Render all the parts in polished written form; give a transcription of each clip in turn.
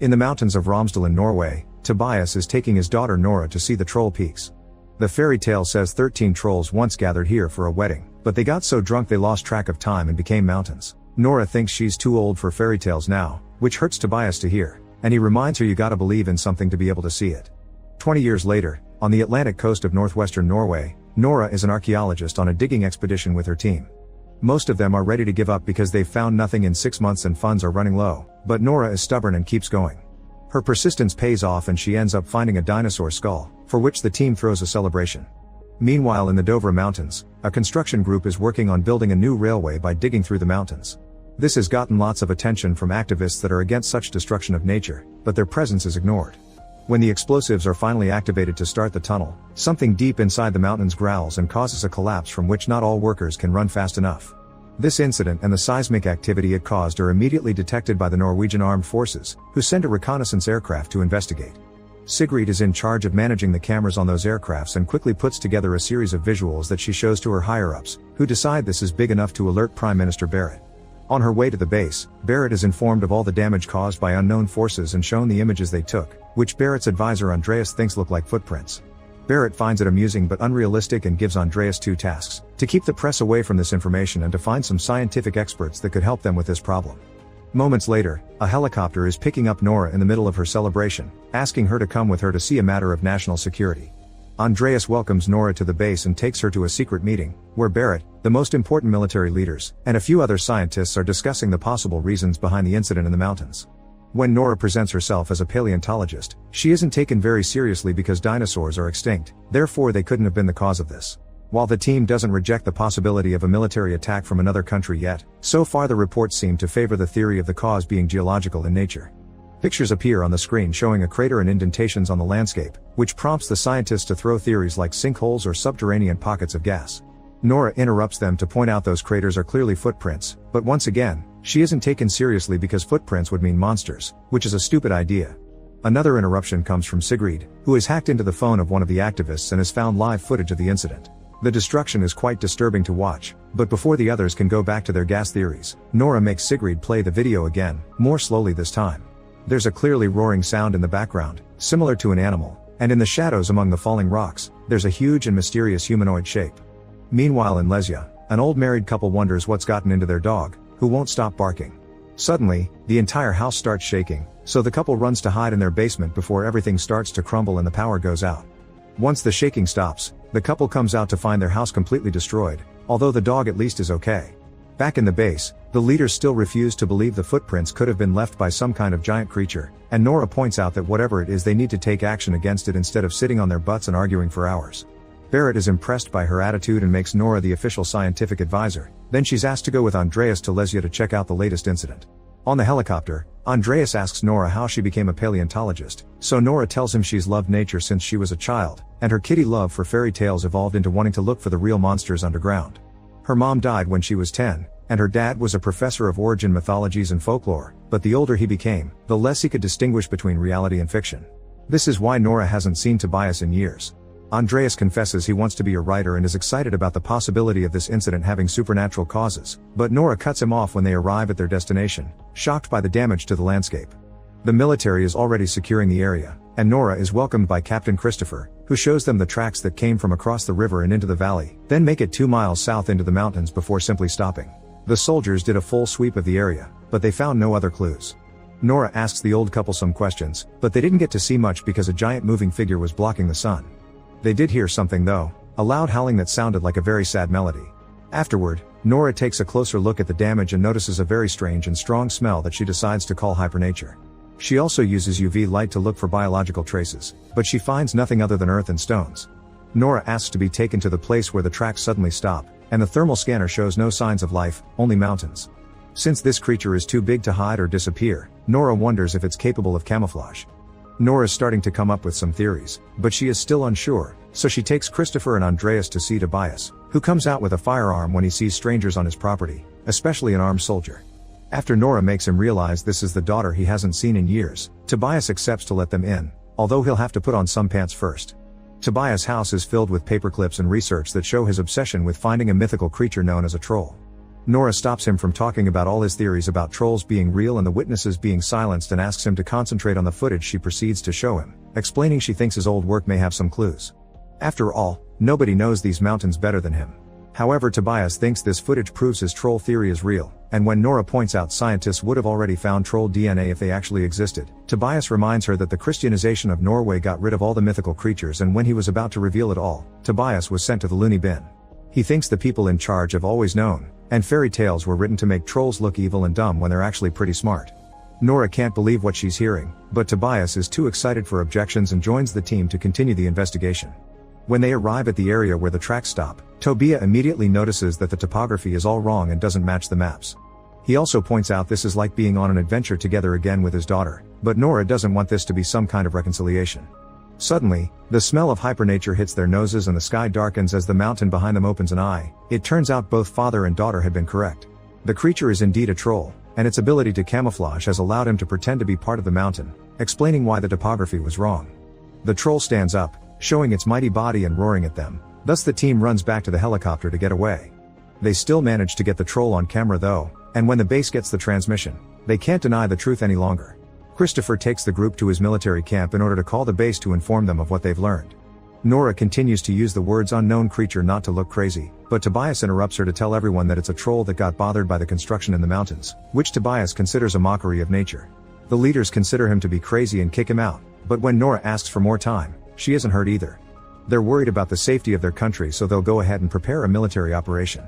In the mountains of Romsdal in Norway, Tobias is taking his daughter Nora to see the troll peaks. The fairy tale says 13 trolls once gathered here for a wedding, but they got so drunk they lost track of time and became mountains. Nora thinks she's too old for fairy tales now, which hurts Tobias to hear, and he reminds her you gotta believe in something to be able to see it. 20 years later, on the Atlantic coast of northwestern Norway, Nora is an archaeologist on a digging expedition with her team. Most of them are ready to give up because they've found nothing in 6 months and funds are running low, but Nora is stubborn and keeps going. Her persistence pays off and she ends up finding a dinosaur skull, for which the team throws a celebration. Meanwhile, in the Dovre Mountains, a construction group is working on building a new railway by digging through the mountains. This has gotten lots of attention from activists that are against such destruction of nature, but their presence is ignored. When the explosives are finally activated to start the tunnel, something deep inside the mountains growls and causes a collapse from which not all workers can run fast enough. This incident and the seismic activity it caused are immediately detected by the Norwegian Armed Forces, who send a reconnaissance aircraft to investigate. Sigrid is in charge of managing the cameras on those aircrafts and quickly puts together a series of visuals that she shows to her higher-ups, who decide this is big enough to alert Prime Minister Berit. On her way to the base, Berit is informed of all the damage caused by unknown forces and shown the images they took, which Berit's advisor Andreas thinks look like footprints. Berit finds it amusing but unrealistic and gives Andreas 2 tasks: to keep the press away from this information and to find some scientific experts that could help them with this problem. Moments later, a helicopter is picking up Nora in the middle of her celebration, asking her to come with her to see a matter of national security. Andreas welcomes Nora to the base and takes her to a secret meeting, where Berit, the most important military leaders, and a few other scientists are discussing the possible reasons behind the incident in the mountains. When Nora presents herself as a paleontologist, she isn't taken very seriously because dinosaurs are extinct, therefore they couldn't have been the cause of this. While the team doesn't reject the possibility of a military attack from another country yet, so far the reports seem to favor the theory of the cause being geological in nature. Pictures appear on the screen showing a crater and indentations on the landscape, which prompts the scientists to throw theories like sinkholes or subterranean pockets of gas. Nora interrupts them to point out those craters are clearly footprints, but once again, she isn't taken seriously because footprints would mean monsters, which is a stupid idea. Another interruption comes from Sigrid, who has hacked into the phone of one of the activists and has found live footage of the incident. The destruction is quite disturbing to watch, but before the others can go back to their gas theories, Nora makes Sigrid play the video again, more slowly this time. There's a clearly roaring sound in the background, similar to an animal, and in the shadows among the falling rocks, there's a huge and mysterious humanoid shape. Meanwhile in Lesja, an old married couple wonders what's gotten into their dog, who won't stop barking. Suddenly, the entire house starts shaking, so the couple runs to hide in their basement before everything starts to crumble and the power goes out. Once the shaking stops, the couple comes out to find their house completely destroyed, although the dog at least is okay. Back in the base, the leaders still refuse to believe the footprints could have been left by some kind of giant creature, and Nora points out that whatever it is they need to take action against it instead of sitting on their butts and arguing for hours. Berit is impressed by her attitude and makes Nora the official scientific advisor, then she's asked to go with Andreas to Lesja to check out the latest incident. On the helicopter, Andreas asks Nora how she became a paleontologist, so Nora tells him she's loved nature since she was a child, and her kitty love for fairy tales evolved into wanting to look for the real monsters underground. Her mom died when she was 10, and her dad was a professor of origin mythologies and folklore, but the older he became, the less he could distinguish between reality and fiction. This is why Nora hasn't seen Tobias in years. Andreas confesses he wants to be a writer and is excited about the possibility of this incident having supernatural causes, but Nora cuts him off when they arrive at their destination, shocked by the damage to the landscape. The military is already securing the area, and Nora is welcomed by Captain Christopher, who shows them the tracks that came from across the river and into the valley, then make it 2 miles south into the mountains before simply stopping. The soldiers did a full sweep of the area, but they found no other clues. Nora asks the old couple some questions, but they didn't get to see much because a giant moving figure was blocking the sun. They did hear something though, a loud howling that sounded like a very sad melody. Afterward, Nora takes a closer look at the damage and notices a very strange and strong smell that she decides to call hypernature. She also uses UV light to look for biological traces, but she finds nothing other than earth and stones. Nora asks to be taken to the place where the tracks suddenly stop, and the thermal scanner shows no signs of life, only mountains. Since this creature is too big to hide or disappear, Nora wonders if it's capable of camouflage. Nora's starting to come up with some theories, but she is still unsure, so she takes Christopher and Andreas to see Tobias, who comes out with a firearm when he sees strangers on his property, especially an armed soldier. After Nora makes him realize this is the daughter he hasn't seen in years, Tobias accepts to let them in, although he'll have to put on some pants first. Tobias' house is filled with paperclips and research that show his obsession with finding a mythical creature known as a troll. Nora stops him from talking about all his theories about trolls being real and the witnesses being silenced and asks him to concentrate on the footage she proceeds to show him, explaining she thinks his old work may have some clues. After all, nobody knows these mountains better than him. However, Tobias thinks this footage proves his troll theory is real, and when Nora points out scientists would have already found troll DNA if they actually existed, Tobias reminds her that the Christianization of Norway got rid of all the mythical creatures, and when he was about to reveal it all, Tobias was sent to the loony bin. He thinks the people in charge have always known, and fairy tales were written to make trolls look evil and dumb when they're actually pretty smart. Nora can't believe what she's hearing, but Tobias is too excited for objections and joins the team to continue the investigation. When they arrive at the area where the tracks stop, Tobias immediately notices that the topography is all wrong and doesn't match the maps. He also points out this is like being on an adventure together again with his daughter, but Nora doesn't want this to be some kind of reconciliation. Suddenly, the smell of hypernature hits their noses and the sky darkens as the mountain behind them opens an eye. It turns out both father and daughter had been correct. The creature is indeed a troll, and its ability to camouflage has allowed him to pretend to be part of the mountain, explaining why the topography was wrong. The troll stands up, showing its mighty body and roaring at them, thus the team runs back to the helicopter to get away. They still manage to get the troll on camera though, and when the base gets the transmission, they can't deny the truth any longer. Christopher takes the group to his military camp in order to call the base to inform them of what they've learned. Nora continues to use the words unknown creature not to look crazy, but Tobias interrupts her to tell everyone that it's a troll that got bothered by the construction in the mountains, which Tobias considers a mockery of nature. The leaders consider him to be crazy and kick him out, but when Nora asks for more time, she isn't hurt either. They're worried about the safety of their country, so they'll go ahead and prepare a military operation.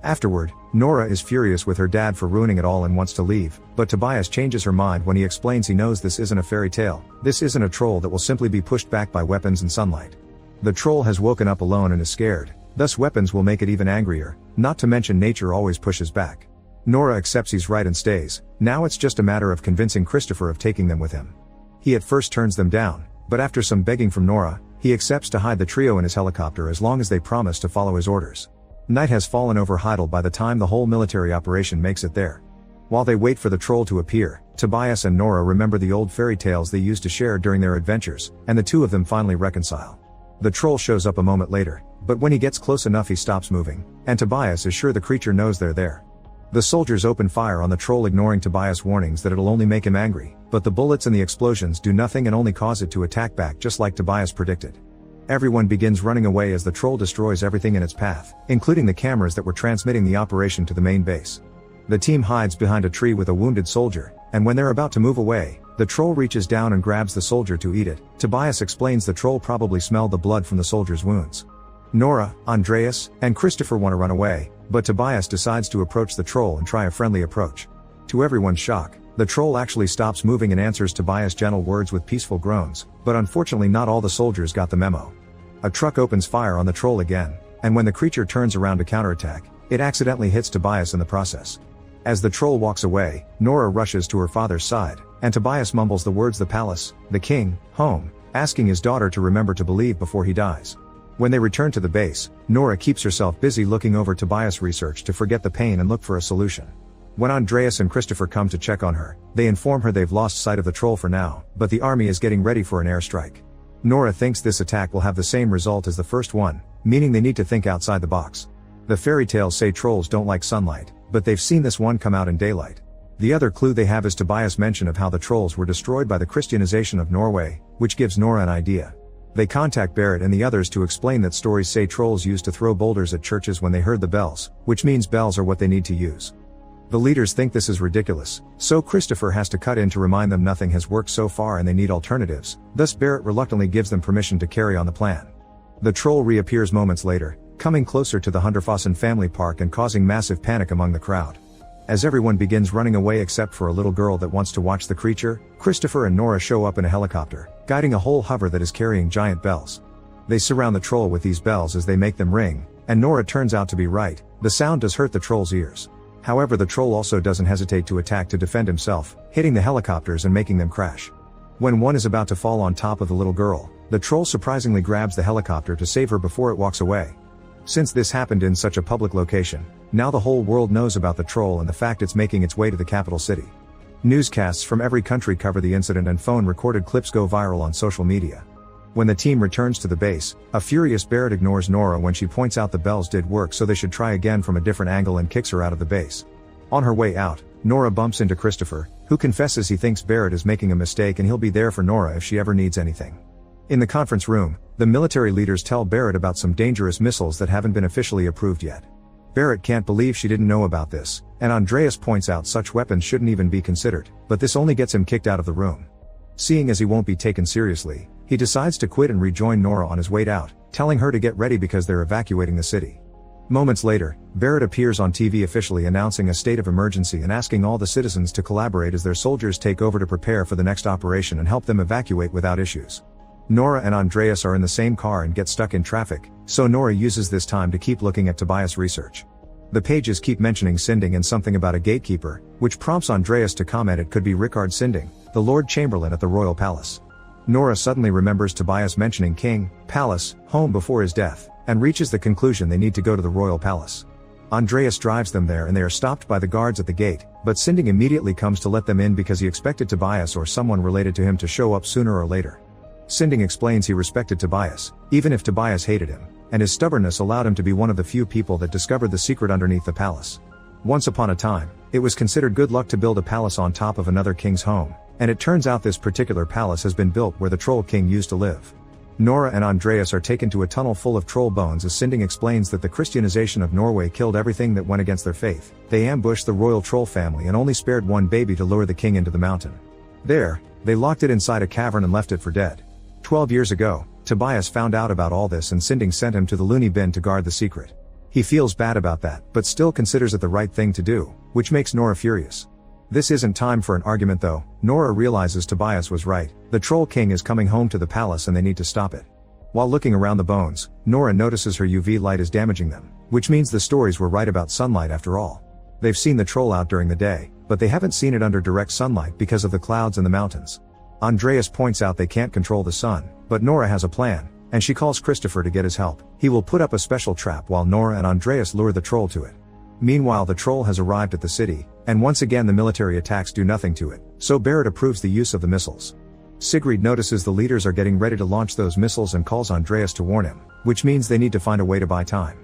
Afterward, Nora is furious with her dad for ruining it all and wants to leave, but Tobias changes her mind when he explains he knows this isn't a fairy tale, this isn't a troll that will simply be pushed back by weapons and sunlight. The troll has woken up alone and is scared, thus weapons will make it even angrier, not to mention nature always pushes back. Nora accepts he's right and stays. Now it's just a matter of convincing Christopher of taking them with him. He at first turns them down, but after some begging from Nora, he accepts to hide the trio in his helicopter as long as they promise to follow his orders. Night has fallen over Heidel by the time the whole military operation makes it there. While they wait for the troll to appear, Tobias and Nora remember the old fairy tales they used to share during their adventures, and the two of them finally reconcile. The troll shows up a moment later, but when he gets close enough he stops moving, and Tobias is sure the creature knows they're there. The soldiers open fire on the troll, ignoring Tobias' warnings that it'll only make him angry, but the bullets and the explosions do nothing and only cause it to attack back just like Tobias predicted. Everyone begins running away as the troll destroys everything in its path, including the cameras that were transmitting the operation to the main base. The team hides behind a tree with a wounded soldier, and when they're about to move away, the troll reaches down and grabs the soldier to eat it. Tobias explains the troll probably smelled the blood from the soldier's wounds. Nora, Andreas, and Christopher want to run away, but Tobias decides to approach the troll and try a friendly approach. To everyone's shock, the troll actually stops moving and answers Tobias' gentle words with peaceful groans, but unfortunately not all the soldiers got the memo. A truck opens fire on the troll again, and when the creature turns around to counterattack, it accidentally hits Tobias in the process. As the troll walks away, Nora rushes to her father's side, and Tobias mumbles the words the palace, the king, home, asking his daughter to remember to believe before he dies. When they return to the base, Nora keeps herself busy looking over Tobias' research to forget the pain and look for a solution. When Andreas and Christopher come to check on her, they inform her they've lost sight of the troll for now, but the army is getting ready for an airstrike. Nora thinks this attack will have the same result as the first one, meaning they need to think outside the box. The fairy tales say trolls don't like sunlight, but they've seen this one come out in daylight. The other clue they have is Tobias' mention of how the trolls were destroyed by the Christianization of Norway, which gives Nora an idea. They contact Barrett and the others to explain that stories say trolls used to throw boulders at churches when they heard the bells, which means bells are what they need to use. The leaders think this is ridiculous, so Christopher has to cut in to remind them nothing has worked so far and they need alternatives, thus Barrett reluctantly gives them permission to carry on the plan. The troll reappears moments later, coming closer to the Hunderfossen family park and causing massive panic among the crowd. As everyone begins running away except for a little girl that wants to watch the creature, Christopher and Nora show up in a helicopter, guiding a whole hover that is carrying giant bells. They surround the troll with these bells as they make them ring, and Nora turns out to be right, the sound does hurt the troll's ears. However, the troll also doesn't hesitate to attack to defend himself, hitting the helicopters and making them crash. When one is about to fall on top of the little girl, the troll surprisingly grabs the helicopter to save her before it walks away. Since this happened in such a public location, now the whole world knows about the troll and the fact it's making its way to the capital city. Newscasts from every country cover the incident and phone recorded clips go viral on social media. When the team returns to the base, a furious Barrett ignores Nora when she points out the bells did work, so they should try again from a different angle, and kicks her out of the base. On her way out, Nora bumps into Christopher, who confesses he thinks Barrett is making a mistake and he'll be there for Nora if she ever needs anything. In the conference room, the military leaders tell Barrett about some dangerous missiles that haven't been officially approved yet. Barrett can't believe she didn't know about this, and Andreas points out such weapons shouldn't even be considered, but this only gets him kicked out of the room. Seeing as he won't be taken seriously, he decides to quit and rejoin Nora on his way out, telling her to get ready because they're evacuating the city. Moments later, Barrett appears on TV officially announcing a state of emergency and asking all the citizens to collaborate as their soldiers take over to prepare for the next operation and help them evacuate without issues. Nora and Andreas are in the same car and get stuck in traffic, so Nora uses this time to keep looking at Tobias' research. The pages keep mentioning Sinding and something about a gatekeeper, which prompts Andreas to comment it could be Rickard Sinding, the Lord Chamberlain at the Royal Palace. Nora suddenly remembers Tobias mentioning King, Palace, home before his death, and reaches the conclusion they need to go to the Royal Palace. Andreas drives them there and they are stopped by the guards at the gate, but Sinding immediately comes to let them in because he expected Tobias or someone related to him to show up sooner or later. Sinding explains he respected Tobias, even if Tobias hated him, and his stubbornness allowed him to be one of the few people that discovered the secret underneath the palace. Once upon a time, it was considered good luck to build a palace on top of another king's home, and it turns out this particular palace has been built where the Troll King used to live. Nora and Andreas are taken to a tunnel full of troll bones as Sinding explains that the Christianization of Norway killed everything that went against their faith. They ambushed the royal troll family and only spared one baby to lure the king into the mountain. There, they locked it inside a cavern and left it for dead. 12 years ago, Tobias found out about all this and Sinding sent him to the loony bin to guard the secret. He feels bad about that, but still considers it the right thing to do, which makes Nora furious. This isn't time for an argument though. Nora realizes Tobias was right, the Troll King is coming home to the palace and they need to stop it. While looking around the bones, Nora notices her UV light is damaging them, which means the stories were right about sunlight after all. They've seen the troll out during the day, but they haven't seen it under direct sunlight because of the clouds and the mountains. Andreas points out they can't control the sun, but Nora has a plan, and she calls Christopher to get his help. He will put up a special trap while Nora and Andreas lure the troll to it. Meanwhile, the troll has arrived at the city, and once again the military attacks do nothing to it, so Barrett approves the use of the missiles. Sigrid notices the leaders are getting ready to launch those missiles and calls Andreas to warn him, which means they need to find a way to buy time.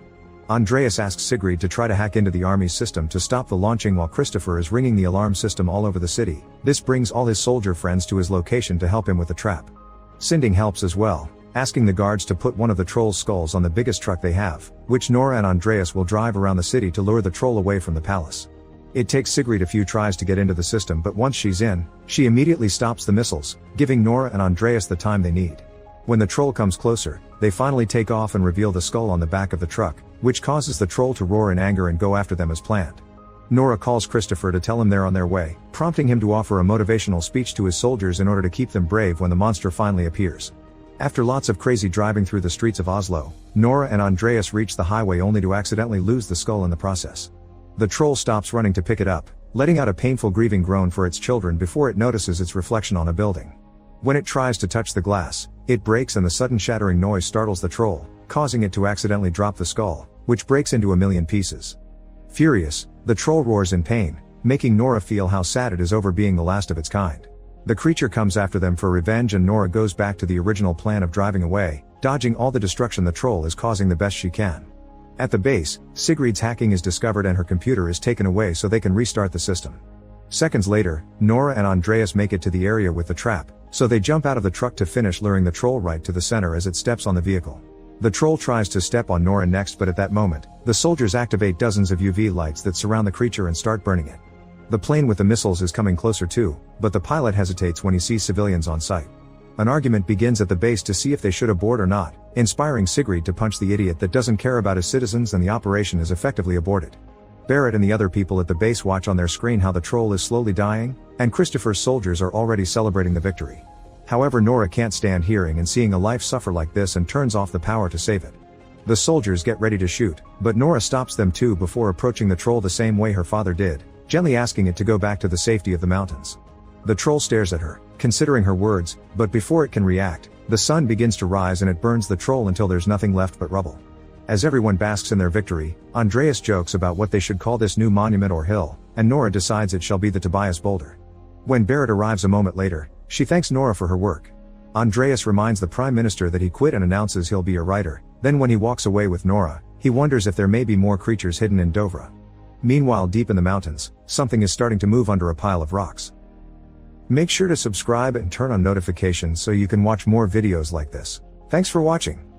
Andreas asks Sigrid to try to hack into the army's system to stop the launching while Christopher is ringing the alarm system all over the city. This brings all his soldier friends to his location to help him with the trap. Sinding helps as well, asking the guards to put one of the troll's skulls on the biggest truck they have, which Nora and Andreas will drive around the city to lure the troll away from the palace. It takes Sigrid a few tries to get into the system, but once she's in, she immediately stops the missiles, giving Nora and Andreas the time they need. When the troll comes closer, they finally take off and reveal the skull on the back of the truck, which causes the troll to roar in anger and go after them as planned. Nora calls Christopher to tell him they're on their way, prompting him to offer a motivational speech to his soldiers in order to keep them brave when the monster finally appears. After lots of crazy driving through the streets of Oslo, Nora and Andreas reach the highway only to accidentally lose the skull in the process. The troll stops running to pick it up, letting out a painful grieving groan for its children before it notices its reflection on a building. When it tries to touch the glass, it breaks and the sudden shattering noise startles the troll, causing it to accidentally drop the skull, which breaks into a million pieces. Furious, the troll roars in pain, making Nora feel how sad it is over being the last of its kind. The creature comes after them for revenge and Nora goes back to the original plan of driving away, dodging all the destruction the troll is causing the best she can. At the base, Sigrid's hacking is discovered and her computer is taken away so they can restart the system. Seconds later, Nora and Andreas make it to the area with the trap, so they jump out of the truck to finish luring the troll right to the center as it steps on the vehicle. The troll tries to step on Nora next, but at that moment, the soldiers activate dozens of UV lights that surround the creature and start burning it. The plane with the missiles is coming closer too, but the pilot hesitates when he sees civilians on site. An argument begins at the base to see if they should abort or not, inspiring Sigrid to punch the idiot that doesn't care about his citizens, and the operation is effectively aborted. Barrett and the other people at the base watch on their screen how the troll is slowly dying, and Christopher's soldiers are already celebrating the victory. However, Nora can't stand hearing and seeing a life suffer like this and turns off the power to save it. The soldiers get ready to shoot, but Nora stops them too before approaching the troll the same way her father did, gently asking it to go back to the safety of the mountains. The troll stares at her, considering her words, but before it can react, the sun begins to rise and it burns the troll until there's nothing left but rubble. As everyone basks in their victory, Andreas jokes about what they should call this new monument or hill, and Nora decides it shall be the Tobias Boulder. When Barrett arrives a moment later, she thanks Nora for her work. Andreas reminds the Prime Minister that he quit and announces he'll be a writer. Then when he walks away with Nora, he wonders if there may be more creatures hidden in Dovra. Meanwhile, deep in the mountains, something is starting to move under a pile of rocks. Make sure to subscribe and turn on notifications so you can watch more videos like this. Thanks for watching.